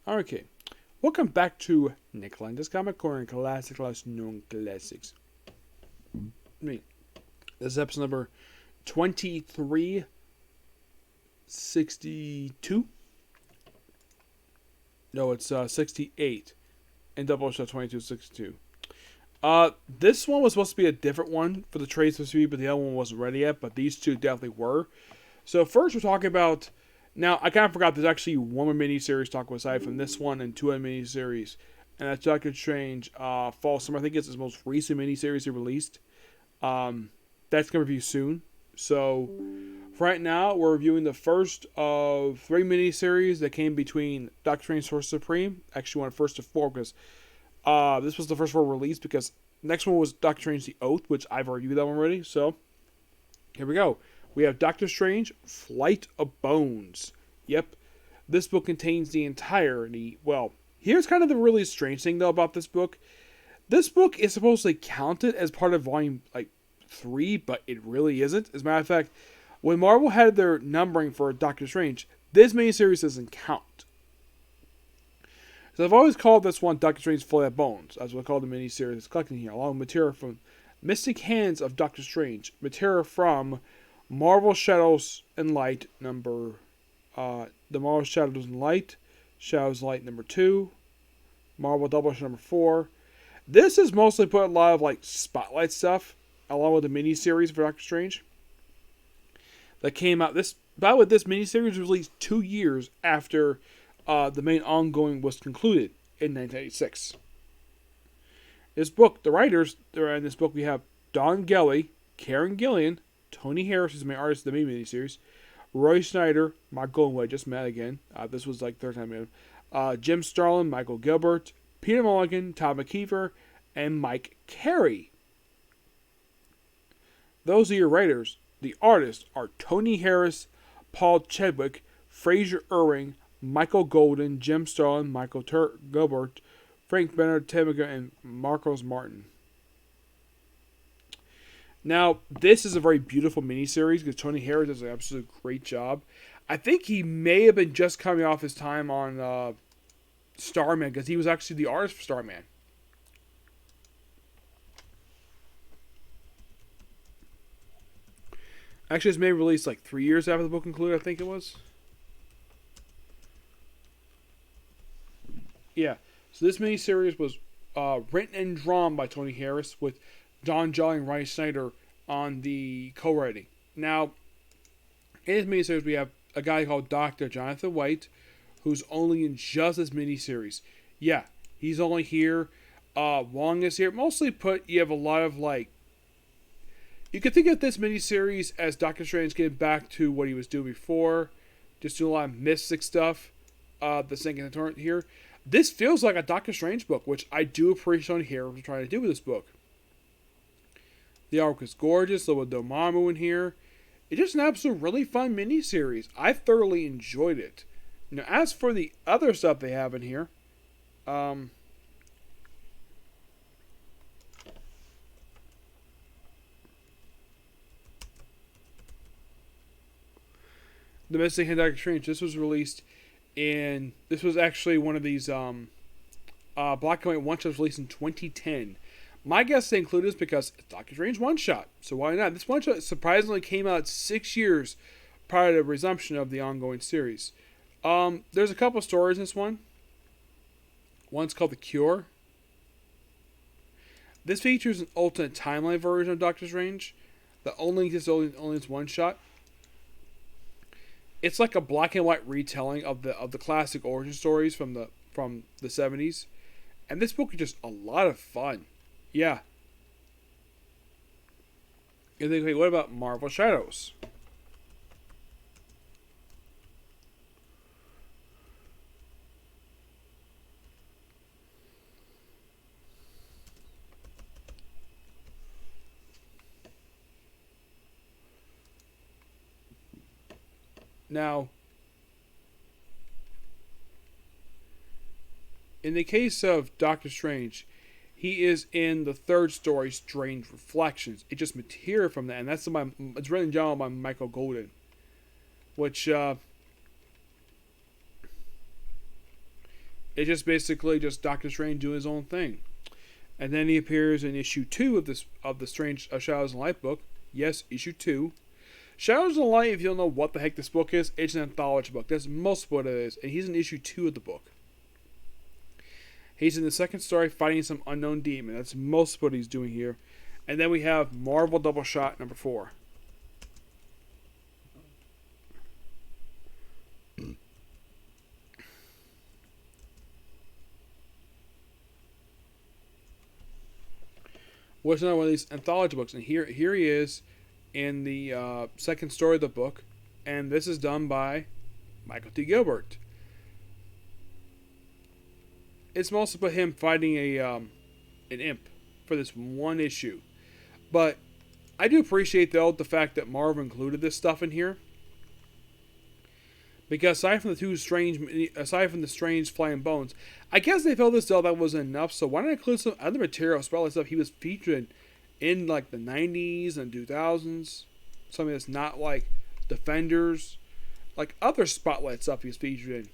Okay, welcome back to Nick Lenz's Comic Corner, Classic Less Known Classics. Me. This is episode number 2362. No, it's 68. And Doubleshot 2262. This one was supposed to be a different one for the trade supposed to be, but the other one wasn't ready yet. But these two definitely were. So first we're talking about. Now I kind of forgot there's actually one more miniseries to talk about aside from this one and two other miniseries, and that's Doctor Strange Fall Summer. I think it's his most recent miniseries he released. That's gonna review soon. So for right now we're reviewing the first of three miniseries that came between Doctor Strange Sorcerer Supreme. Actually, one of the first of four because. This was the first one released because next one was Doctor Strange The Oath, which I've reviewed that one already. So, here we go. We have Doctor Strange Flight of Bones. Yep. This book contains the entirety. Well, here's kind of the really strange thing, though, about this book. This book is supposedly counted as part of volume, 3, but it really isn't. As a matter of fact, when Marvel had their numbering for Doctor Strange, this miniseries doesn't count. So I've always called this one Doctor Strange's Flight of Bones, as we'll call the miniseries it's collecting here, along with material from Mystic Hands of Doctor Strange, material from Marvel Shadows and Light the Marvel Shadows and Light, Shadows and Light number 2, Marvel Doubleshot number 4. This is mostly put a lot of spotlight stuff, along with the miniseries for Doctor Strange that came out. This miniseries was released 2 years after the main ongoing was concluded in 1996. This book, the writers in this book, we have Don Gelly, Karen Gillian, Tony Harris is the main artist of the main miniseries, Roy Snyder, Michael, who I just met again. This was third time I met him. Jim Starlin, Michael Gilbert, Peter Mulligan, Todd McKeever, and Mike Carey. Those are your writers. The artists are Tony Harris, Paul Chadwick, Fraser Irving, Michael Golden, Jim Starlin, Michael Gilbert, Frank Bernard Temiga, and Marcos Martin. Now, this is a very beautiful miniseries because Tony Harris does an absolute great job. I think he may have been just coming off his time on Starman because he was actually the artist for Starman. Actually, this may be released 3 years after the book concluded, I think it was. Yeah, so this miniseries was written and drawn by Tony Harris with Don Jolly and Ryan Snyder on the co-writing. Now, in this miniseries, we have a guy called Dr. Jonathan White, who's only in just this miniseries. Yeah, he's only here, longest here. Mostly you have a lot of you could think of this miniseries as Doctor Strange getting back to what he was doing before, just doing a lot of mystic stuff. The sinking the torrent here. This feels like a Doctor Strange book, which I do appreciate here what we're trying to do with this book. The arc is gorgeous, a little Dormammu in here. It's just an absolute really fun miniseries. I thoroughly enjoyed it. Now, as for the other stuff they have in here, the Mystic Hand Doctor Strange, this was released this was actually one of these black and white one-shots released in 2010. My guess they include this because it's Doctor Strange one-shot, so why not? This one-shot surprisingly came out 6 years prior to the resumption of the ongoing series. There's a couple stories in this one. One's called The Cure. This features an alternate timeline version of Doctor Strange that only exists only as one-shot. It's like a black and white retelling of the classic origin stories from the 70s. And this book is just a lot of fun. Yeah. You think, wait, what about Marvel Shadows? Now, in the case of Doctor Strange, he is in the third story, Strange Reflections. It just material from that, and it's written in general by Michael Golden, which It's just basically just Doctor Strange doing his own thing. And then he appears in issue 2 of the Strange Shadows and Light book. Yes, issue 2. Shadows and Light, if you don't know what the heck this book is, it's an anthology book. That's most of what it is. And he's in issue 2 of the book. He's in the second story fighting some unknown demon. That's most of what he's doing here. And then we have Marvel Doubleshot number 4. What's another one of these anthology books? And here he is in the second story of the book. And this is done by Michael T. Gilbert. It's mostly about him fighting an imp for this one issue. But I do appreciate, though, the fact that Marvel included this stuff in here. Because aside from the strange flying bones, I guess they felt as though that wasn't enough. So why not include some other material, spotlight stuff he was featured in like the 90s and 2000s? Something that's not like Defenders, like other spotlight stuff he was featured in.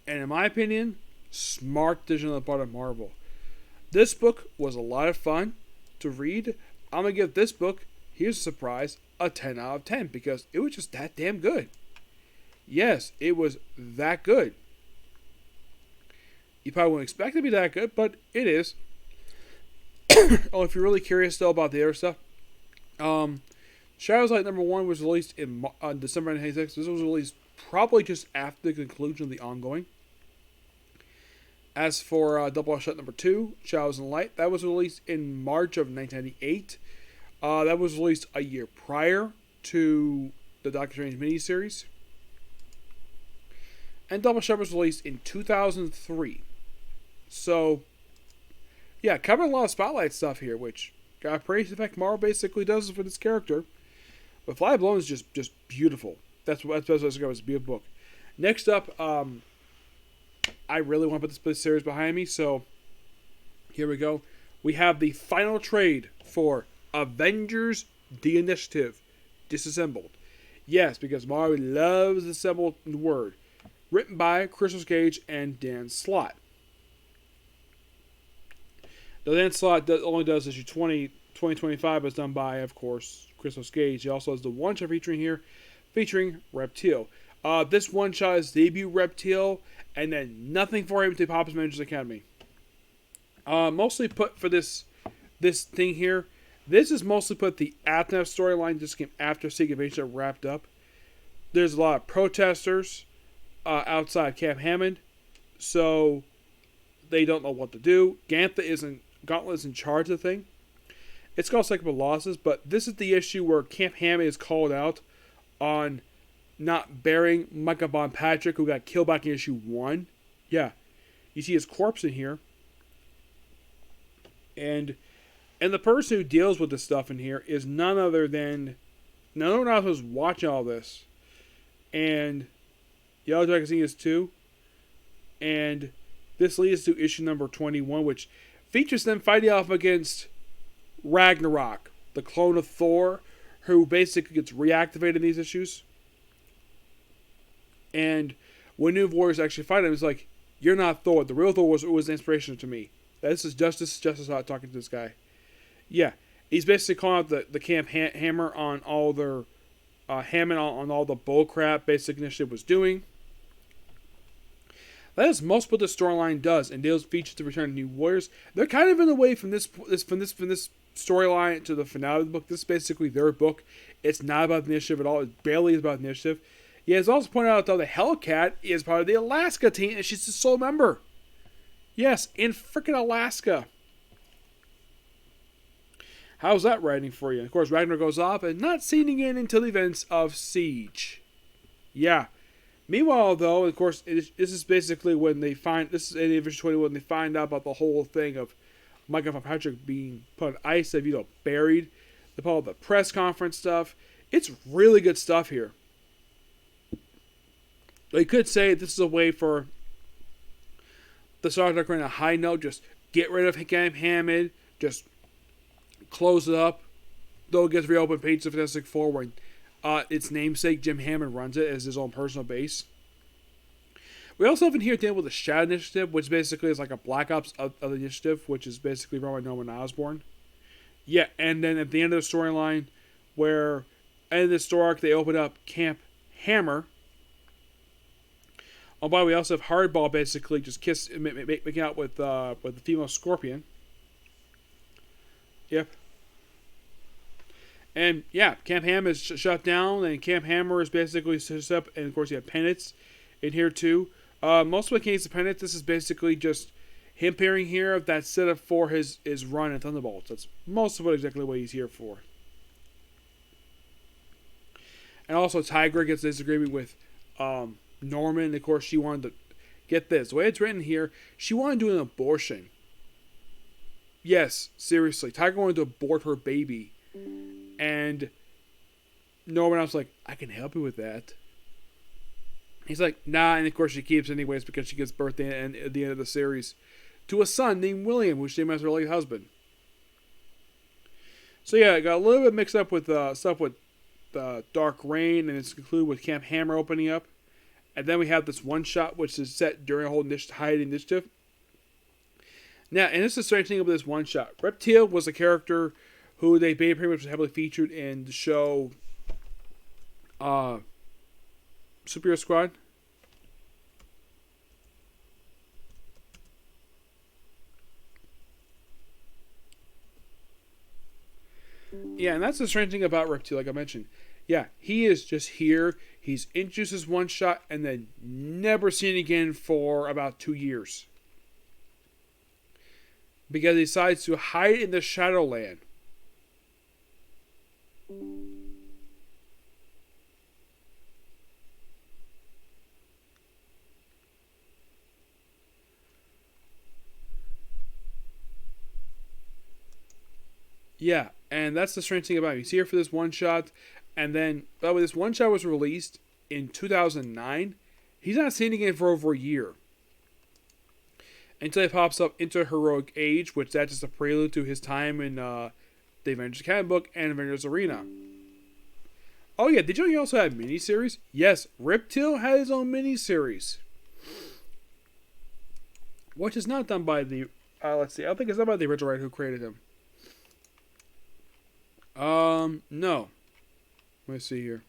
And in my opinion, smart decision on the part of Marvel. This book was a lot of fun to read. I'm going to give this book, here's a surprise, a 10 out of 10 because it was just that damn good. Yes, it was that good. You probably wouldn't expect it to be that good, but it is. Oh, if you're really curious though about the other stuff, Shadows Light number 1 was released in December 1996. This was released probably just after the conclusion of the ongoing. As for Doubleshot number 2, Shadows and Light, that was released in March of 1998. That was released a year prior to the Doctor Strange miniseries. And Doubleshot was released in 2003. So, yeah, covering a lot of spotlight stuff here, which got praise the fact Marvel basically does for this character. But Fly Blown is just beautiful. That's what I was going to say. It's a beautiful book. Next up, I really want to put this series behind me, so here we go. We have the final trade for Avengers: The Initiative, Disassembled. Yes, because Marvel loves the assembled word. Written by Christos Gage and Dan Slott. The Dan Slott only does issue 2025, but it's done by, of course, Christos Gage. He also has the one-shot featuring Reptile. This one-shot is debut Reptile, and then nothing for him to pop his Avengers Academy. Mostly put for this thing here. This is mostly put the Athena storyline just came after Secret Invasion wrapped up. There's a lot of protesters outside Camp Hammond, so they don't know what to do. Gauntlet is in charge of the thing. It's called Cycle of Losses, but this is the issue where Camp Hammond is called out on not burying Micah Von Patrick, who got killed back in issue 1. Yeah, you see his corpse in here, and the person who deals with this stuff in here is none other than no one else was watching all this, and Yellow Dragon is 2, and this leads to issue number 21, which features them fighting off against Ragnarok, the clone of Thor, who basically gets reactivated in these issues. And when New Warriors actually fight him, it's like, you're not Thor. The real Thor was inspirational to me. This is Justice not talking to this guy. Yeah, he's basically calling out the Camp Hammer on all their Hammond on all the bullcrap Basic Initiative was doing. That is most what the storyline does, and deals features the return of New Warriors. They're kind of in the way from this storyline to the finale of the book. This is basically their book. It's not about the Initiative at all. It barely is about the Initiative. Yeah, it's also pointed out though the Hellcat is part of the Alaska team, and she's a sole member. Yes, in frickin' Alaska. How's that writing for you? Of course, Ragnar goes off and not seen again until the events of Siege. Yeah. Meanwhile, though, of course, this is basically when they find, this is in Avengers 20 when they find out about the whole thing of Micah Von Patrick being put on ice, buried. They call it the press conference stuff. It's really good stuff here. They could say this is a way for the Star Trek on a high note, just get rid of Camp Hammond, just close it up. Though it gets reopened, Pages of Fantastic Four, when its namesake Jim Hammond runs it as his own personal base. We also have in here dealing with the Shadow Initiative, which basically is like a Black Ops of the Initiative, which is basically run by Norman Osborn. Yeah, and then at the end of the storyline, where end of the story arc, they open up Camp Hammer. Oh, by the way, we also have Hardball basically just making out with the female Scorpion. Yep. And yeah, Camp Hammer is shut down, and Camp Hammer is basically set up, and of course you have Penance in here too. Most of the case of Penance, this is basically just him appearing here. That's set up for his run in Thunderbolts. That's most of exactly what he's here for. And also, Tigra gets a disagreement with Norman. Of course, she wanted to get this. The way it's written here, she wanted to do an abortion. Yes, seriously, Tigra wanted to abort her baby, and Norman was like, "I can help you with that." He's like, "Nah," and of course she keeps anyways because she gives birth at the end of the series to a son named William, who's named after her late husband. So yeah, I got a little bit mixed up with stuff with Dark Reign, and it's concluded with Camp Hammer opening up, and then we have this one shot which is set during a whole Hide Initiative. Now, and this is the strange thing about this one shot. Reptile was a character who they pretty much heavily featured in the show Superhero Squad. Yeah, and that's the strange thing about Reptile, like I mentioned. Yeah, he is just here. He's introduced as one shot and then never seen again for about 2 years. Because he decides to hide in the Shadowland. Yeah, and that's the strange thing about him. He's here for this one shot, and then, by the way, this one shot was released in 2009. He's not seen again for over a year. Until he pops up into Heroic Age, which that's just a prelude to his time in the Avengers Canon book and Avengers Arena. Oh yeah, did you know he also had miniseries? Yes, Reptile had his own miniseries. Which is not done by the, let's see, I don't think it's done by the original writer who created him. No. Let me see here.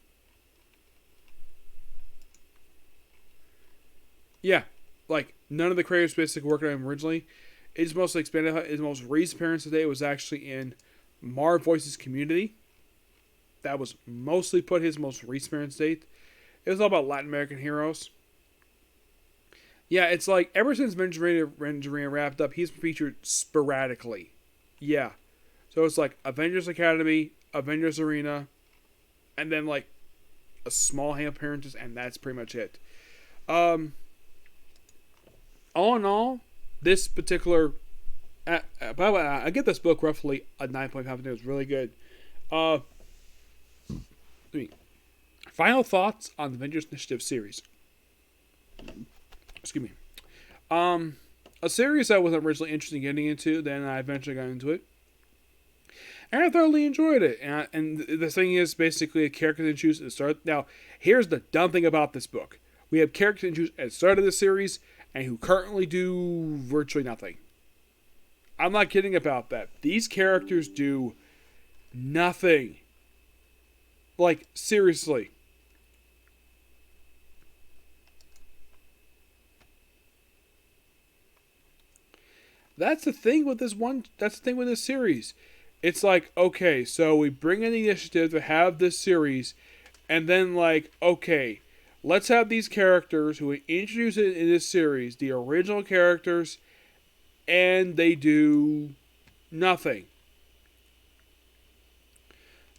Yeah, like, none of the creators basically worked on him originally. It's mostly expanded. His most recent appearance today was actually in Marv Voices Community. That was mostly put his most recent appearance date. It was all about Latin American heroes. Yeah, it's like, ever since Avengers Arena wrapped up, he's featured sporadically. Yeah. So it's like Avengers Academy, Avengers Arena, and then like a small handful of appearances, and that's pretty much it. All in all, this particular, by the way, I give this book roughly a 9.5. It was really good. Final thoughts on the Avengers Initiative series. Excuse me. A series I wasn't originally interested in getting into, then I eventually got into it. And I thoroughly enjoyed it. And the thing is, basically, a character introduced at the start. Now, here's the dumb thing about this book. We have characters introduced at the start of the series, and who currently do virtually nothing. I'm not kidding about that. These characters do nothing. Like, seriously. That's the thing with this one. That's the thing with this series. It's like, okay, so we bring in the initiative to have this series, and then like, okay, let's have these characters who we introduce in this series, the original characters, and they do nothing.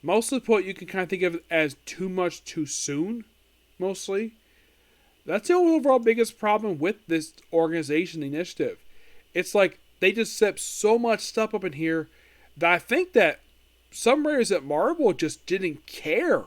Most of the point, you can kind of think of it as too much too soon, mostly. That's the overall biggest problem with this organization, the initiative. It's like, they just set so much stuff up in here that I think that some writers at Marvel just didn't care.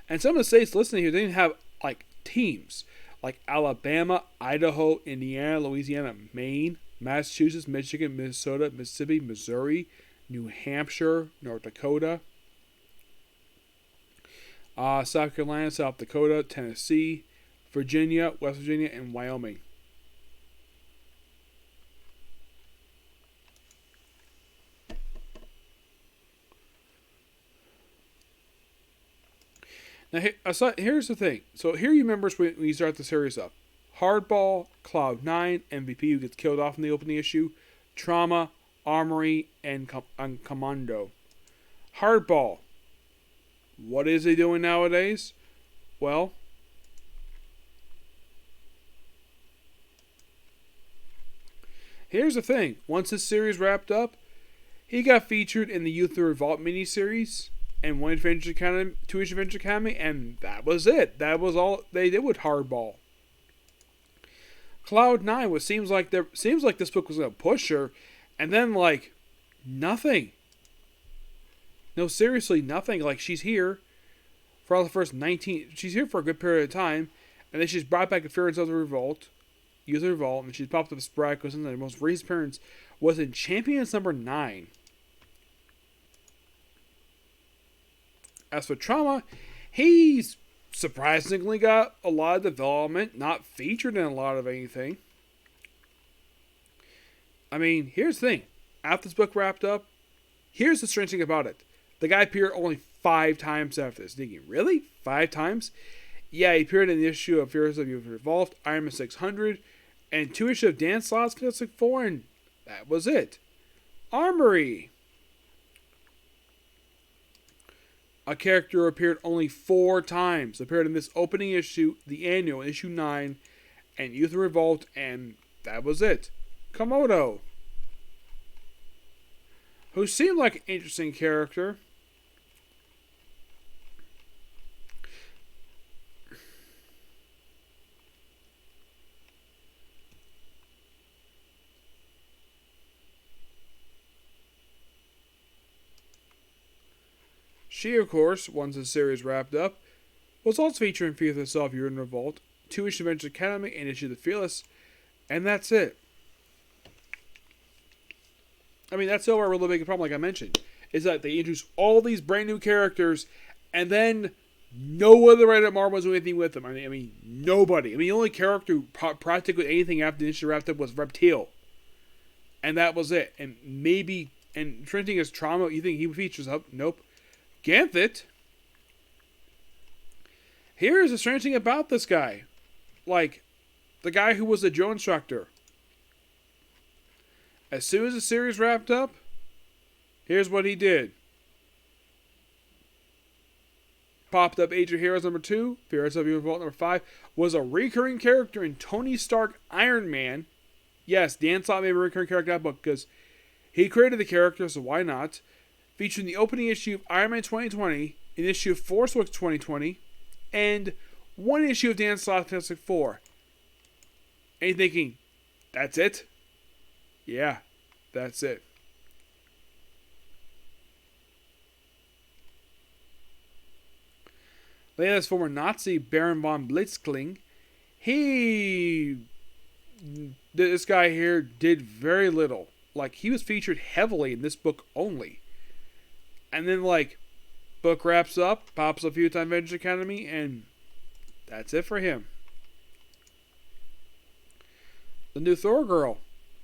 And some of the states listening here, they didn't have like teams. Like Alabama, Idaho, Indiana, Louisiana, Maine, Massachusetts, Michigan, Minnesota, Mississippi, Missouri, New Hampshire, North Dakota. South Carolina, South Dakota, Tennessee, Virginia, West Virginia, and Wyoming. Now, here's the thing. So, here you remember when you start the series up. Hardball, Cloud9, MVP who gets killed off in the opening issue, Trauma, Armory, and Commando. Hardball. What is he doing nowadays? Well, here's the thing. Once this series wrapped up, he got featured in the Youth of Revolt miniseries and one Adventure Academy, two-ish Adventure Academy, and that was it. That was all they did with Hardball. Cloud9, what seems like this book was gonna push her, and then like nothing. No, seriously, nothing. Like she's here for all the first 19. She's here for a good period of time, and then she's brought back appearance of the Revolt, Youth of Revolt, and she's popped up sporadically. And the most recent appearance was in Champions number 9. As for Trauma, he's surprisingly got a lot of development, not featured in a lot of anything. I mean, here's the thing. After this book wrapped up, here's the strange thing about it. The guy appeared only 5 times after this. Thinking, really? 5 times? Yeah, he appeared in the issue of Fears of Youth Revolved, Iron Man 600, and 2 issues of Dan Slott's Fantastic Four, and that was it. Armory. A character who appeared only 4 times. Appeared in this opening issue, the annual, issue 9, and Youth of Revolt, and that was it. Komodo. Who seemed like an interesting character. She, of course, once the series wrapped up, was also featured in Fear Herself, You're in Revolt, 2-ish Adventure Academy, and issue The Fearless, and that's it. I mean, that's still a really big problem, like I mentioned, is that they introduce all these brand new characters, and then no other writer at Marvel was doing anything with them. I mean, nobody. I mean, the only character who practically anything after the issue wrapped up was Reptile, and that was it. And maybe, and printing his Trauma, you think he features up? Nope. Ganthet. Here's the strange thing about this guy. Like, the guy who was the drill instructor. As soon as the series wrapped up, here's what he did. Popped up Age of Heroes number 2, Fears of Revolt number 5, was a recurring character in Tony Stark Iron Man. Yes, Dan Slott made a recurring character in that book because he created the character, so why not? Featuring the opening issue of Iron Man 2020, an issue of Force Works 2020, and 1 issue of Dan Slott's Fantastic Four. And you're thinking, that's it? Yeah, that's it. Layla's former Nazi, Baron von Blitzkling, this guy here did very little. Like, he was featured heavily in this book only. And then, like, book wraps up, pops up a few times Avengers Academy, and that's it for him. The new Thor girl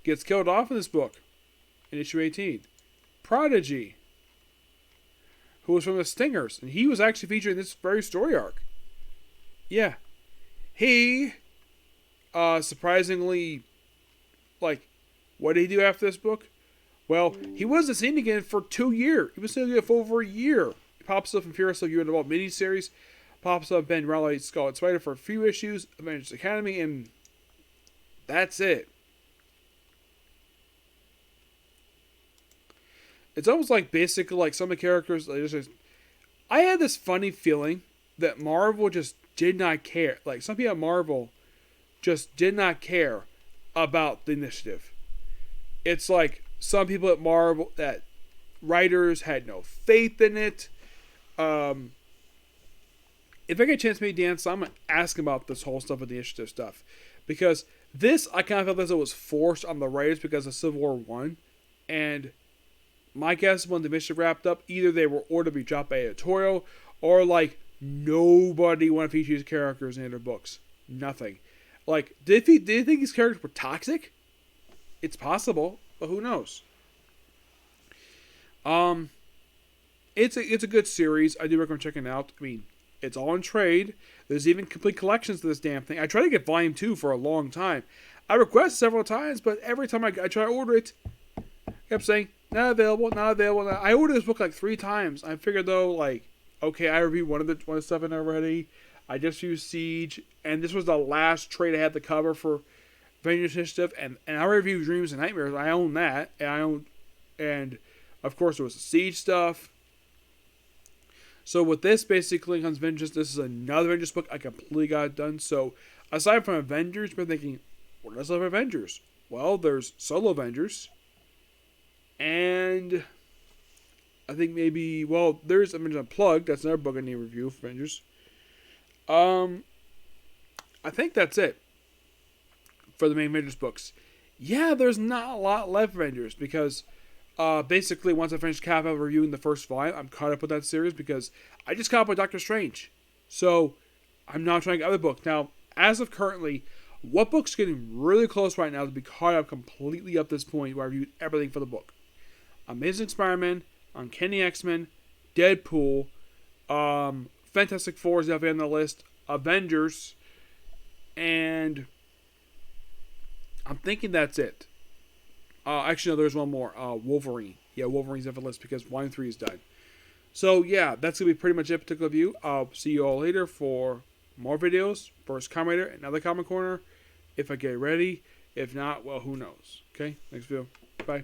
gets killed off in this book in issue 18. Prodigy, who was from the Stingers, and he was actually featured in this very story arc. Yeah. He, surprisingly, like, what did he do after this book? Well, he wasn't seen again for 2 years. He was seen again for over a year. He pops up in Fearless of You in the Vault miniseries. Pops up Ben Reilly's Scarlet Spider for a few issues. Avengers Academy, and that's it. It's almost like basically like some of the characters. I had this funny feeling that Marvel just did not care. Like some people at Marvel just did not care about the Initiative. It's like some people at Marvel, that writers had no faith in it. If I get a chance to meet Dan, so I'm going to ask him about this whole stuff with the Initiative stuff. Because this, I kind of felt as it was forced on the writers because of Civil War 1. And my guess is when the mission wrapped up, either they were ordered to be dropped by editorial, or like Nobody wanted to feature these characters in their books. Nothing. Like, did they think these characters were toxic? It's possible, but who knows? It's a good series. I do recommend checking it out. I mean, it's all in trade. There's even complete collections to this damn thing. I tried to get Volume 2 for a long time. I requested several times, but every time I try to order it, I kept saying, not available, not available. I ordered this book like 3 times. I figured though, like, okay, I reviewed one of the stuff in already. I just used Siege, and this was the last trade I had to cover for Avengers Initiative, and I reviewed Dreams and Nightmares. I own that, and of course there was the Siege stuff. So with this, basically, comes Avengers. This is another Avengers book. I completely got it done. So aside from Avengers, you're thinking, what else of Avengers? Well, there's solo Avengers, and I think maybe, well, there's Avengers Unplugged. That's another book I need to review for Avengers. I think that's it for the main Avengers books. Yeah, there's not a lot left of Avengers because basically once I finish reviewing the first volume, I'm caught up with that series because I just caught up with Doctor Strange. So I'm not trying to get other books. Now, as of currently, what book's getting really close right now to be caught up completely up this point where I reviewed everything for the book? Amazing Spider-Man, Uncanny X-Men, Deadpool, Fantastic Four is definitely on the list, Avengers, and I'm thinking that's it. Actually, no, there's one more. Wolverine. Yeah, Wolverine's on the list because Volume 3 is done. So, yeah, that's going to be pretty much it, particular view. I'll see you all later for more videos. First Commentator, another Comment Corner, if I get ready. If not, well, who knows. Okay, next video. Bye.